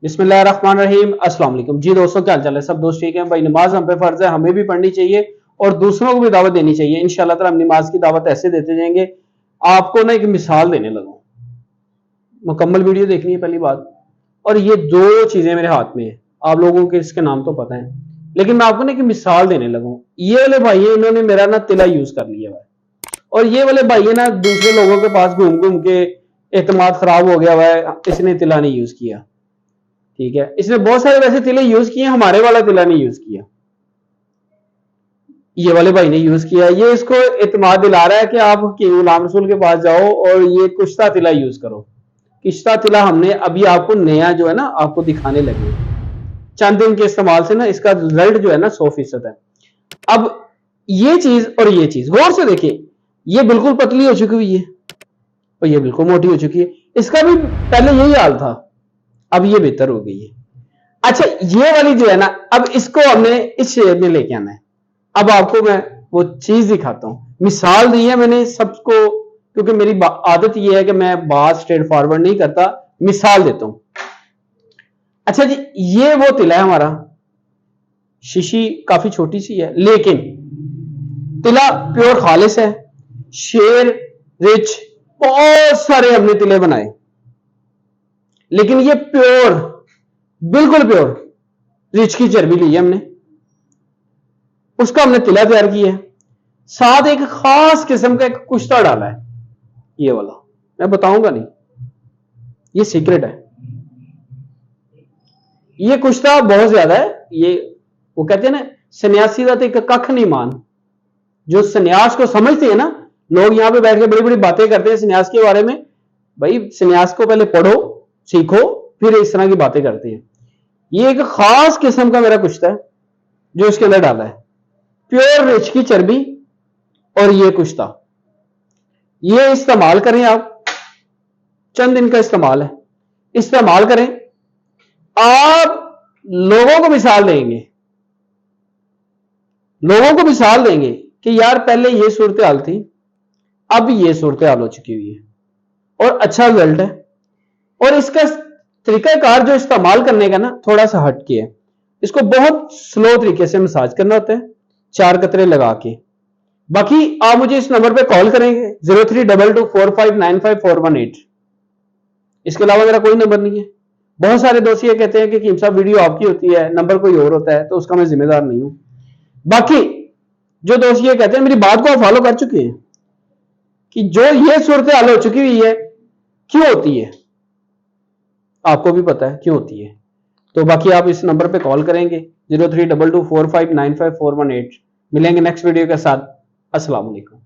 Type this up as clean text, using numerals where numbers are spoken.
बिस्मिल्लाहिर्रहमानिर्रहीम। अस्सलाम वालेकुम जी दोस्तों, क्या हाल चाल है? सब दोस्त ठीक हैं भाई? नमाज हम पे फर्ज है, हमें भी पढ़नी चाहिए और दूसरों को भी दावत देनी चाहिए। इंशाल्लाह ताला हम नमाज की दावत ऐसे देते जाएंगे। आपको ना एक मिसाल देने लगा, मुकम्मल वीडियो देखनी है पहली बात। और ये दो चीजें मेरे हाथ में है, आप लोगों के इसके नाम तो पता है, लेकिन मैं आपको ना एक मिसाल देने लगा। ये वाले भाई है, इन्होंने मेरा ना तिला यूज कर लिया है, और ये वाले भाई है ना दूसरे लोगों के पास घूम घूम के एतमाद खराब हो गया हुआ है, इसने तिला नहीं यूज किया। ठीक है, इसने बहुत सारे वैसे तिले यूज किए, हमारे वाला तिला नहीं यूज किया, ये वाले भाई ने यूज किया। ये इसको इत्मीनान दिला रहा है कि आप गुलाम रसूल के पास जाओ और ये कुश्ता तिला यूज करो। किश्ता तिला हमने अभी आपको नया जो है ना आपको दिखाने लगे, चंद दिन के इस्तेमाल से ना इसका रिजल्ट जो है ना 100% है। अब ये चीज और ये चीज गौर से देखिए, ये बिल्कुल पतली हो चुकी हुई है और ये बिल्कुल मोटी हो चुकी है। इसका भी पहले यही हाल था, अब ये बेहतर हो गई है। अच्छा, ये वाली जो है ना, अब इसको हमने इस शेप में लेके आना है। अब आपको मैं वो चीज दिखाता हूं, मिसाल दी है मैंने सबको, क्योंकि मेरी आदत ये है कि मैं बात स्ट्रेट फॉरवर्ड नहीं करता, मिसाल देता हूं। अच्छा जी, ये वो तिला है हमारा, शीशी काफी छोटी सी है, लेकिन तिला प्योर खालिस है। शेर, रिच, बहुत सारे हमने तिले बनाए, लेकिन ये प्योर, बिल्कुल प्योर रिच की चर्बी ली है हमने, उसका हमने तिला तैयार किया है। साथ एक खास किस्म का एक कुश्ता डाला है, ये वाला मैं बताऊंगा नहीं, ये सीक्रेट है। ये कुश्ता बहुत ज्यादा है। ये वो कहते हैं ना, सन्यासी का तो एक कख नहीं मान। जो सन्यास को समझते हैं ना लोग, यहां पे बैठ के बड़ी बड़ी बातें करते हैं सन्यास के बारे में। भाई सन्यास को पहले पढ़ो, सीखो, फिर इस तरह की बातें करते हैं। ये एक खास किस्म का मेरा कुश्ता है जो इसके अंदर डाला है, प्योर रिच की चर्बी। और ये कुश्ता ये इस्तेमाल करें आप, चंद दिन का इस्तेमाल है, इस्तेमाल करें। आप लोगों को मिसाल देंगे, लोगों को मिसाल देंगे कि यार पहले ये सूरत हाल थी, अब ये सूरत हाल हो चुकी हुई है और अच्छा रिजल्ट है। और इसका तरीकाकार जो इस्तेमाल करने का ना थोड़ा सा हटके है। इसको बहुत स्लो तरीके से मसाज करना होता है, 4 कतरे लगा के। बाकी आप मुझे इस नंबर पे कॉल करेंगे 0322459541 इसके अलावा मेरा कोई नंबर नहीं है। बहुत सारे दोस्त ये कहते हैं कि कीम साहब वीडियो आपकी होती है, नंबर कोई और होता है, तो उसका मैं जिम्मेदार नहीं हूं। बाकी जो दोस्त ये कहते हैं, मेरी बात को आप फॉलो कर चुके हैं कि जो ये सूरत हाल हो चुकी हुई है क्यों होती है, आपको भी पता है क्यों होती है। तो बाकी आप इस नंबर पे कॉल करेंगे 0322459541। मिलेंगे नेक्स्ट वीडियो के साथ। अस्सलाम वालेकुम।